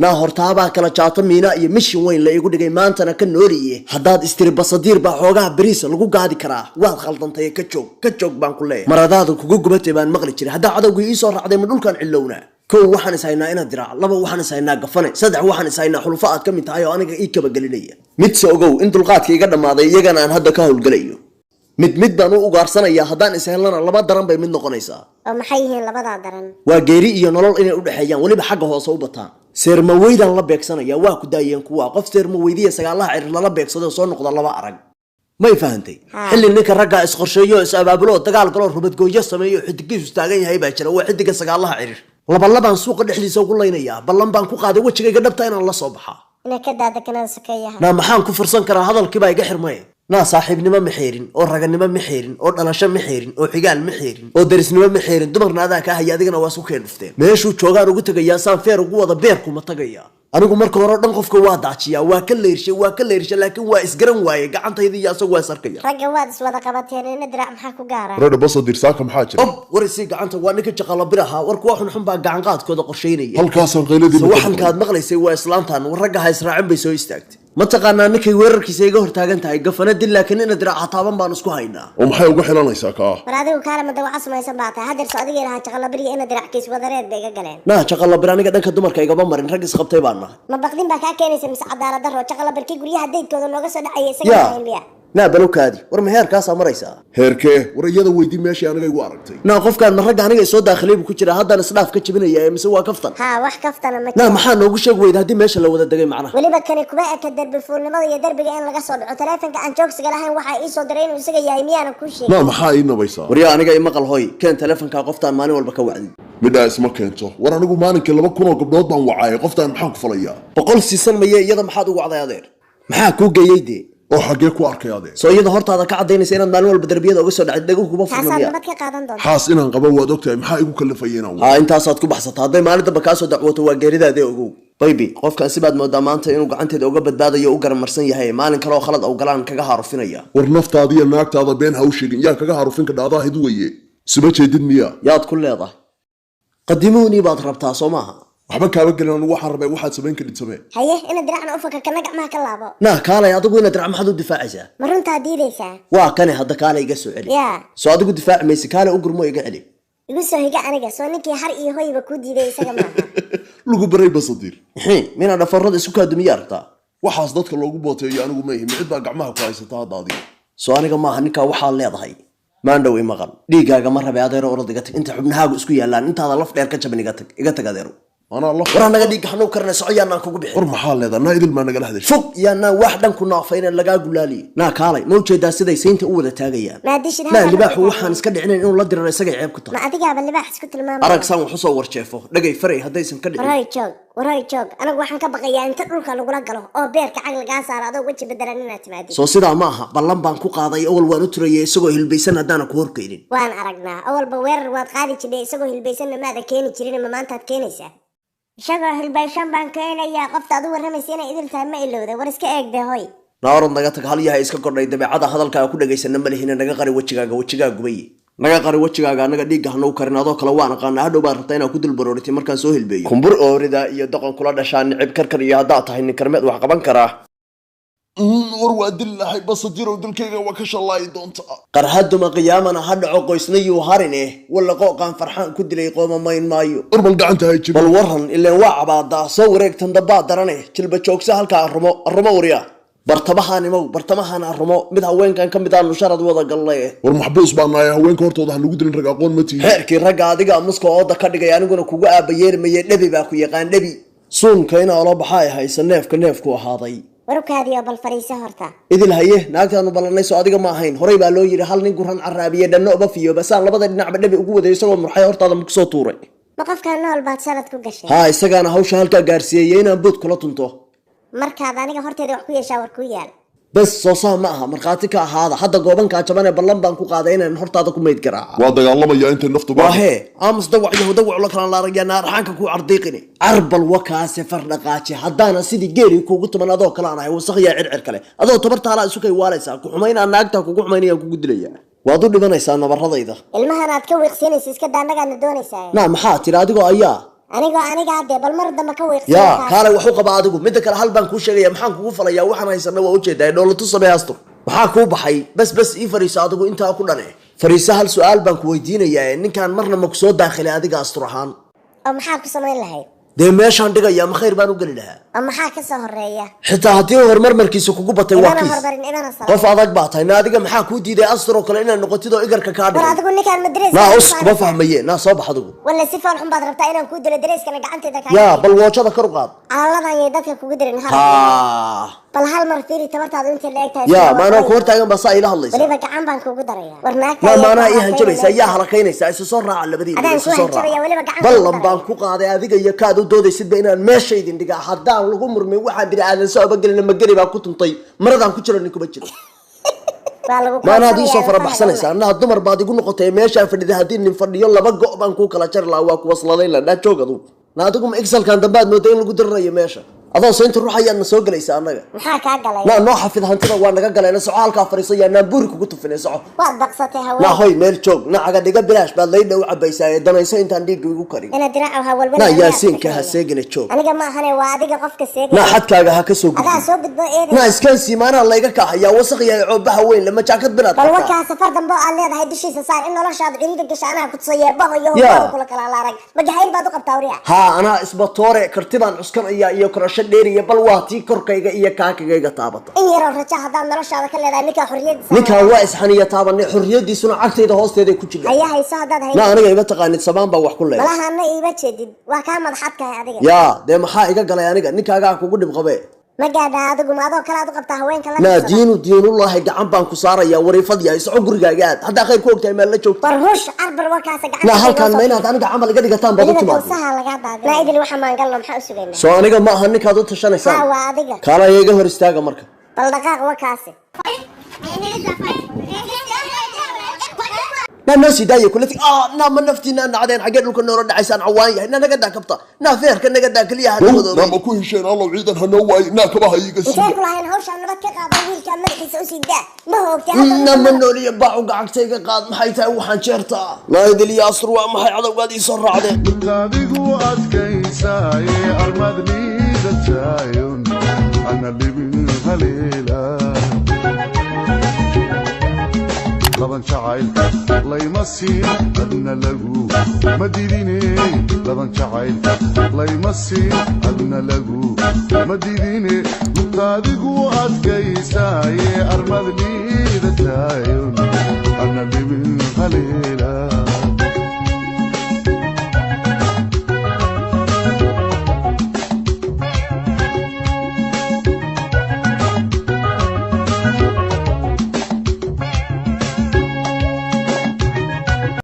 naa hortaabaa kala jaato miina iyo mishin weyn la igu dhigay maantana ka nooriye haddaad istiri basadiir baa xoogaha bariisa lagu gaadi karaa waad khaldantay ka joog baan ku leeyahay maradaada kugu gubatay baan maqli jiray haddaa cadowgii ii soo raacday ma dhulkan cilowna kow waxaan is haynaa inaad diraac laba waxaan is haynaa gafane saddex waxaan is haynaa xulufo aad ka mid tahay oo aniga ii kaba gelinaya midse ogow in dulqaadka iga dhammaaday iyagana aan hadda ka howlgalayo mid baan u ugaarsanayaa haddaan is helana laba daran bay mid noqonaysaa oo maxay yihiin labadaa daran waa geeri iyo nolol inay u dhaxeeyaan weliba xagga hoose u bataan seermaweydan la beegsanaya waa ku daayeen kuwa qof seermaweydiya sagaalaha cirir lala beegsado soo noqda laba arag may fahantay xilli ninka ragga isqorsheeyo is abaabulo dagaal galo rubadgooyo sameeyo xidigiisu taagan yahay baa jira waa xidiga sagaalaha cirir laban suuqa dhexdiisa ugu laynaya ballan baan ku qaaday wajigayga dhabta inaan la soo baxaa ina ka daada kanaan sakeeyaha naa maxaan ku fursan karaa hadalkii baa iga xirmay naa saaxiibnimo ma xeerin oo raganimo ma xeerin oo dhalasho ma xeerin oo xigaal ma xeerin oo darisnimo ma xeerin dumarna adaa ka haya adigana waa isku keen dhufteen meeshuu joogaan ugu tagayaa saan feer ugu wada beerku ma tagaya anigu marka hore dhan qofka waa daajiyaa waa ka leershay laakiin waa isgaran waaye gacantayda iyo asagu waa sarkaya ragga waad iswada qabateen ina diraac maxaa ku gaara rada basadir saaka maxaa jira warisi gacanta waa ninka jaqala biraha warku waa xun baa gacan qaadkooda qorsheynaya halkaasaan qayladii waxan kaad maqlaysay waa islaantan ragga ha israacin bay soo istaagtay ma taqaanaa ninkay weerarkiisa iga hortaagan tahay gafana dil laakiin ina diraac taaban baan isku haynaa oo maxay uga xilanaysaa kaa war adigu kaalama dawaca samaysan baa tahay hadeer soo adiga ilaha jaqalabiriya ina dirackiis wadareed bay iga galeen naa jaqalabir aniga dhanka dumarka igaba marin rag isqabtay baan nahay ma baqdin baa kaa keenaysa mise cadaalad darro jaqalabirkii guryaha daydkooda nooga soo dhacaya isaga miya naa balowkaadi war ma heerkaasaa maraysaa heerkee war iyada weydii meeshii aniga igu aragtay naa qofkaan ma ragga aniga soo daakhlay buu ku jira haddaan isdhaaf ka jabinaya mise waa kaftan haa wax kaftana ma naa maxaa noogu sheeg weyda haddii meesha la wada degay macnaha weliba kani kuba eka derbi fuulnimada iyo derbiga in laga soo dhaco taleefanka aan joogsiga lahayn waxaa ii soo diray inuu isaga yahay miyaanan kuu sheegin naa maxaa ii nabaysaa waryaa aniga imaqal hoy keen taleefankaa qoftaan maalin walba ka wacdi midhaa isma keento war anigu maalinkii 2,000 gabdhood baan wacaayay qoftaan maxaan ku falayaa 100 siisan maye iyada maxaad ugu wacday adeer maxaa kuu geeyey dee oo xagee ku arkay adeer soo iyada hortaada ka cadaynaysa inaad maalin walba darbiyada uga soo dhacay dhagu kuma furmiya nabad ka qaadan doonto xaas inaan qabo waad ogtahay maxaa igu kalifayeen aan intaasaad ku baxsataa hadday maalin damba kaa soo dacwoto waa geeridaade ogow baby qofkan sibaad moodaa maanta inuu gacanteeda uga badbaadayo u garamarsan yahay maalin kale oo khalad aw galaan kaga harufinaya war naftaada iyo naagtaada been ha u sheegin yaa kaga harufin ka dhaadaa hid weeye sima jeedid miya yaad ku leedahay qadimuuni baad rabtaa soo maaha waxba kaaba gelin anigu waxaan rabay waxaad samayn karid samee haye ina diracna u fakarkana gacmaha ka laabo naa kaalay adigu ina dirac maxaad u difaacaysaa ma runtaa diidaysaa waa kane hadda kaalay iga soo celi yaa soo adigu difaaci maysa kaalay u gurmo iga celi igu soo higa aniga soo ninkii har iyo hoyba ku diiday isaga maaha lagu baray basadir mina dhafarrada isu kaadumiya aragtaa waxaas dadka loogu booteeyo anigu ma ihi micid baa gacmaha ku haysata hadda adiga soo aniga maaha ninkaa waxaad leedahay maandhow imaqal dhiigaaga ma rabay adeero orod iga tag inta xubnahaagu isku yaalaan intaada laf dheer ka jaban iga tag adeero anaa la war anaga dhiig xanuun karna socoyaanaan kugu bixin war maxaa leedahay naa idil maa nagala hadashay fog yaanaa wax dhan ku naafayna lagaa gulaaliye naa kaalay ma ujeedaa siday saynta u wada taagayaan naa libaaxu waxaan iska dhicinayn inuu la dirano isagay ceeb ku tahay ma adigaaba libaax isku tilmaamay arag saan wax usoo warjeefo dhagay faray haddaysan ka dhicin waray joog anagu waxaan ka baqayaa inta dhulka lagula galo oo beerka cag lagaa saaro adoo weji bedelan inaad timaadid soo sidaa ma aha ballan baan ku qaaday awal waan u turayay isagoo hilbaysan haddaana ku horkaynin waan aragnaa awalba weerar waad qaadi jirtay isagoo hilbaysanna maada keeni jirin ma maantaad keenaysaa isagoo hilbayshan baan keenayaa qofta adu warramaysa inay idil tahay ma ilowda war iska eegde hoy naarod naga tag hal yahay iska kordhay dabeecada hadalkaaga ku dhagaysana ma lihina naga qari wejigaa gubay naga qari wejigaaga anaga dhiigga hanu karin adoo kale waan aqaana hadhow baad rabtaa inaad ku dulbarooritay markaan soo hilbeeyo kumbur oorida iyo doqon kula dhashaa nicib karkar iyo haddaad tahay nin karmeed wax qaban karaa war waa dil lahay basadirow dilkayga waa ka shallaayi doontaa qarhaduma qiyaamana ha dhaco qoysnayuu harine walla qooqaan farxaan ku dilay qooma mayn maayo war bal gacanta hay jiro bal waran ileen waa cabaadaa soo wareegtan dabbaa darane jilba joogsa halkaa arrumo wariya bartamahan arrumo mid haweenkan ka mid aanu sharad wada gallay war maxbuus baa nahay haweenka hortooda ha nagu dilin rag aqoon ma tihi xeerkii ragga adiga muska ooda ka dhigay aniguna kugu aabayeermaye dhebi baa ku yaqaan dhebi suunka ina ola baxay haysa neefku ahaaday warkaadiyo bal fariisa horta idil haye naagtaanu ballanay soo adiga ma ahayn horey baa loo yiri hal nin guran caraabiye dhanno uba fiyo basaan labada dhinacba dhebi ugu waday isagoo murxay hortaada ku soo tuuray ma qofka nool baad sharad ku gashay haa isagaana hawsha halkaa gaarsiiyey inaan bood kula tunto markaad aniga horteeda wax ku yeeshaa war ku yaal bas soo saa ma aha markhaati ka ahaada hadda goobankaa jaban ee ballan baan ku qaaday inaan hortaada ku mayd garaaca waa dagaalamayaa intay naftu waahe aamus dawac la kalaan laarayaa naarxaanka ku cardiiqini carbal wakaase fardhaqaaje haddaana sidii geeri kuugu tuman adoo kalaan ahay wasakhiyaa circir kale adoo tabartaalaa isu kay waalaysaa ku xumaynaa naagtaa kugu xumaynayaan kugu dilayaa waad u dhimanaysaa nabaradayda ilmahan aad ka wiiqsiinaysa iska daannagaadna doonaysaa naa maxaa tiri adigoo ayaa aniga hadee bal mar dambe ka weeqsan yaa kaale wuxuu qabaa adigu mid kale hal baan ku sheegaya maxaan kugu falayaa waxaan haysana waa u jeedaa dowladdu sameeyaasto waxaa ku baxay bas ii fariiso adigu inta ku dhane fariiso hal su'aal baan ku weydiinayaa ninkan marna ma ku soo daakhlay adiga astur ahaan oo maxaa ku sameyn lahayd dee meeshaan dhigaya ma khayr baan u gali lahaa oo maxaa ka soo horeeya xitaa haddii horumar markiisa kugu batay waa kiis qof adag baa tahay na adiga maxaa kuu diiday astur oo kale inaad noqotid oo igarka kaa dhigay war adigu ninkaan madrees naa us kuma fahmaye naa soo bax adigu wala si fool xun baad rabtaa inaan ku dilo dareeskana gacanteeda ka yaa bal woojada kor u qaad aladan ay dadka kugu dirin ha bal hal mar fiiri tabartaadu inta la egtahay yaa maana ku hortaagan baa saa ila hadlaysa waliba gacan baan kugu daraya war naagta ma maana ii hanjabaysa yaa halakaynaysa isu soo raaca labadiina isu soo raaca ballan baan ku qaaday adiga iyo kaad u doodaysid ba inaan meesha idin dhigaa haddaan lagu murmay waxaan bini aadan soo abagelina magari baa ku tuntay maradaan ku jiro ninkuma jiro maana haddii soo farabaxsanaysa annaha dumar baad igu noqotay meeshaan fadhida haddii nin fadhiyo laba go' baan kuu kala jari lahaa waa ku wasladayn la dhaa joog adugu na adigu ma excelkan dambaad mooday in lagu diranayo meesha adoo saynta ruux ayaad na soo galaysa annaga maxaa kaa galay naa noo xafid hantida waa naga galayna soco halkaa fariiso yaa naan buuri kugu tufinay soco waad baqsatay haween naa hoy meel joog nacaga dhiga bilaash baad laydha u cabaysaa ee danayso intaan dhiigga igu karin ina diraac hawalba naa yaasiinka ha seegina joog aniga ma ahane waa adiga qofka seegay naa xadkaaga ha ka soo gudbi adaa soo gudbo eeday naa iskaan siimaanaa layga kaahayaa wasaq yahay coobaha weyn lama jaakad bilaad bal wakaa safar dambe aad leedahay dushiisa saar in noloshaada ciriida gasha anaa ku tusaya baho iyo hooyo kula kala laarag magaxayn baad u qabtaa wariya haa anaa isbatoore kartidaan cuskanaya iyo korasho dheeriya bal waa tii korkayga iyo kaakagayga taabata in yaroo raja haddaad noloshaada ka leedahay ninkaa xorriyadiisa ninkaan waa isxaniya taabanay xorriyadiisuna cagtayda hoosteeday ku jirta haya hayso haddaad hay naa aniga ima taqaanid samaan baa wax ku leeyahay malahaana iima jeedid waa kaa madaxadkahay adiga yaa dee maxaa iga galay aniga ninkaagaa kugu dhib qabe ma gaadhaa adigu ma adoo kale aad u qabtaa haweenka la naa diinullaahi gacan baan ku saaraya wariifad yahay soco gurigaaga aad haddaa khayr ku ogtahay meel la joogta war hush arbar warkaasa gacan naa halkaan ma inaad aniga camal iga dhigataan baad u timaad saha laga daadin naa idil waxa maan galno maxaa u sugaynaa soo aniga ma aha ninkaad u tashanaysaan haa waa adiga kaala iga hor istaaga marka bal dhaqaaq warkaasi naa noo sii daaya kulati naa ma naftiina nacdeen xaggee dhulka noola dhacaysaan cawaan yahay naa naga daa kabta naa feerka naga daa keliya ha nabadoobay nama ku hesheen allow ciidan hanoo waaye naa kabaha iiga intee siiya kulahayn hawshaan nabad ka qaada wiilkaa madaxiisa usii daa ma hoogtay naa ma nooliya baacu gacagtayga qaad maxay tahay waxaan jeertaa naa idiliya asur waa maxay cadowgaad ii soo raacdeen adigu adkaysaye armadniida jaayon ana libin haleela laban jacaylka layma siin adna lagu ma didine laban jacaylka layma siin adna lagu ma didine adigu adkaysaye armadniida jaayon ana libin haleela